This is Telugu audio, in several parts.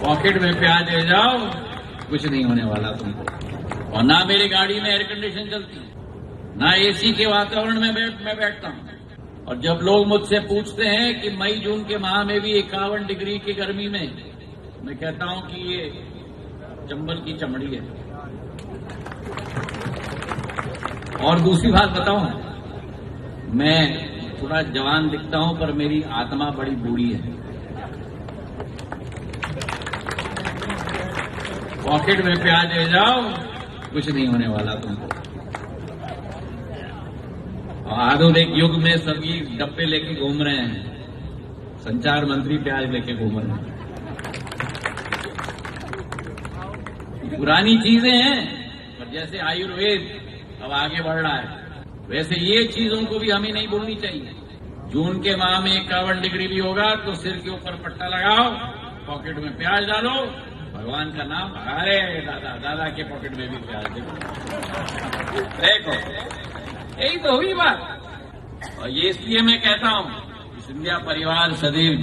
पॉकेट में प्याज ले जाओ, कुछ नहीं होने वाला तुमको। और ना मेरी गाड़ी में एयर कंडीशन चलती, ना एसी के वातावरण में मैं बैठता हूँ। और जब लोग मुझसे पूछते हैं कि मई जून के माह में भी 51 डिग्री की गर्मी में, मैं कहता हूं कि ये चंबल की चमड़ी है। और दूसरी बात बताऊं, मैं थोड़ा जवान दिखता हूं पर मेरी आत्मा बड़ी बूढ़ी है। पॉकेट में प्याज ले जाओ, कुछ नहीं होने वाला तुमको। आधुनिक युग में सभी डब्बे लेके घूम रहे हैं, संचार मंत्री प्याज लेके घूम रहे हैं। पुरानी चीजें हैं, पर जैसे आयुर्वेद अब आगे बढ़ रहा है, वैसे ये चीजों को भी हमें नहीं भूलनी चाहिए। जून के माह में 51 डिग्री भी होगा तो सिर के ऊपर पट्टा लगाओ, पॉकेट में प्याज डालो, भगवान का नाम। अरे दादा के पॉकेट में भी प्याज देखो, यही तो हुई बात। और ये इसलिए मैं कहता हूं कि सिंधिया परिवार सदैव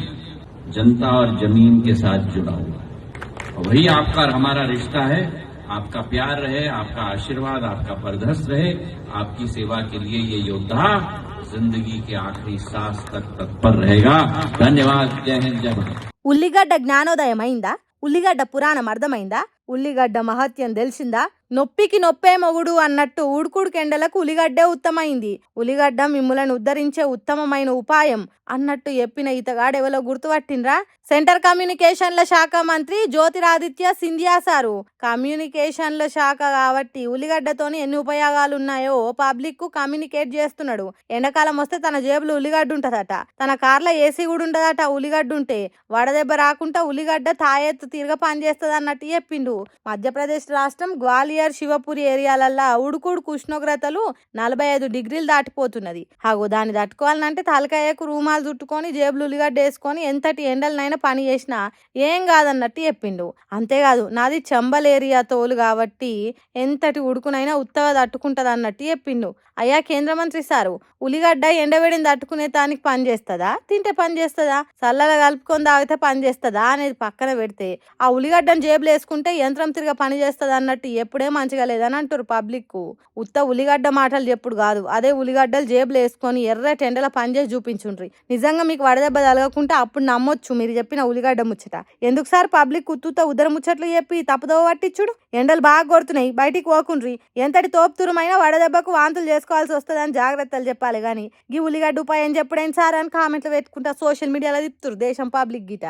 जनता और जमीन के साथ जुड़ा हुआ, और वही आपका और हमारा रिश्ता है। आपका प्यार रहे, आपका आशीर्वाद, आपका परधस रहे। आपकी सेवा के लिए ये योद्धा जिंदगी के आखिरी सांस तक तत्पर रहेगा। धन्यवाद। जय हिंद, जय भारत। ఉల్లిగడ్డ జ్ఞానోదయమైందా? ఉల్లిగడ్డ పురాణం అర్థమైందా? ఉల్లిగడ్డ మహత్యం తెలిసిందా? నొప్పికి నొప్పే మొగుడు అన్నట్టు ఉడుకుడుకెండలకు ఉల్లిగడ్డే ఉత్తమైంది. ఉల్లిగడ్డ మిమ్ములను ఉద్ధరించే ఉత్తమమైన ఉపాయం అన్నట్టు చెప్పిన ఇతగాడెవలో గుర్తుపట్టిండ్రా? సెంటర్ కమ్యూనికేషన్ల శాఖ మంత్రి జ్యోతిరాదిత్య సింధియా సారు. కమ్యూనికేషన్ల శాఖ కాబట్టి ఉల్లిగడ్డతోని ఎన్ని ఉపయోగాలు ఉన్నాయో పబ్లిక్ కు కమ్యూనికేట్ చేస్తున్నాడు. ఎండాకాలం వస్తే తన జేబులో ఉల్లిగడ్డ ఉంటదట, తన కార్లో ఏసీ కూడా ఉంటదట. ఉల్లిగడ్డ ఉంటే వడదెబ్బ రాకుండా ఉల్లిగడ్డ తాయెత్తు తిరగ పనిచేస్తుంది అన్నట్టు చెప్పిండు. మధ్యప్రదేశ్ రాష్ట్రం గ్వాలియర్ శివపురి ఏరియాలల్లా ఉడుకుడుకు ఉష్ణోగ్రతలు 45 డిగ్రీలు దాటిపోతున్నది. హాగో దాన్ని తట్టుకోవాలంటే తలకాయకు రూమాలు చుట్టుకొని జేబులు ఉల్లిగడ్డ వేసుకొని ఎంతటి ఎండలనైనా పని చేసినా ఏం కాదన్నట్టు చెప్పిండు. అంతేకాదు, నాది చంబల్ ఏరియా తోలు కాబట్టి ఎంతటి ఉడుకునైనా ఉత్తగా తట్టుకుంటది అన్నట్టు చెప్పిండు. అయ్యా కేంద్ర మంత్రి సారు, ఉల్లిగడ్డ ఎండవేడిని తట్టుకునే దానికి పని చేస్తుందా, తింటే పని చేస్తుందా, చల్లగా కలుపుకొని తాగితే పని చేస్తుందా అనేది పక్కన పెడితే ఆ ఉల్లిగడ్డను జేబులు వేసుకుంటే యంత్రం తిరిగా పని చేస్తుంది అన్నట్టు ఎప్పుడే మంచిగా లేదని అంటారు పబ్లిక్. ఉత్త ఉల్లిగడ్డ మాటలు చెప్పుడు కాదు, అదే ఉల్లిగడ్డలు జేబులు వేసుకొని ఎర్రటి ఎండల పని చేసి చూపించుండ్రి. నిజంగా మీకు వడదెబ్బ తలగకుంటే అప్పుడు నమ్మొచ్చు మీరు చెప్పిన ఉల్లిగడ్డ ముచ్చట. ఎందుకు సార్ పబ్లిక్ ఉత్తుత ఉదర ముచ్చట్లు చెప్పి తప్పుదోవ పట్టించుడు? ఎండలు బాగా కొడుతున్నాయి, బయటికి పోకుండ్రి. ఎంతటి తోపుతురమైనా వడదెబ్బకు వాంతులు చేసుకోవాల్సి వస్తుందని జాగ్రత్తలు చెప్పాలి కానీ ఈ ఉల్లిగడ్డ ఉపాయం చెప్పుడేం సార్ అని కామెంట్లు పెట్టుకుంటా సోషల్ మీడియాలో తిప్పుతురు దేశం పబ్లిక్ గిట.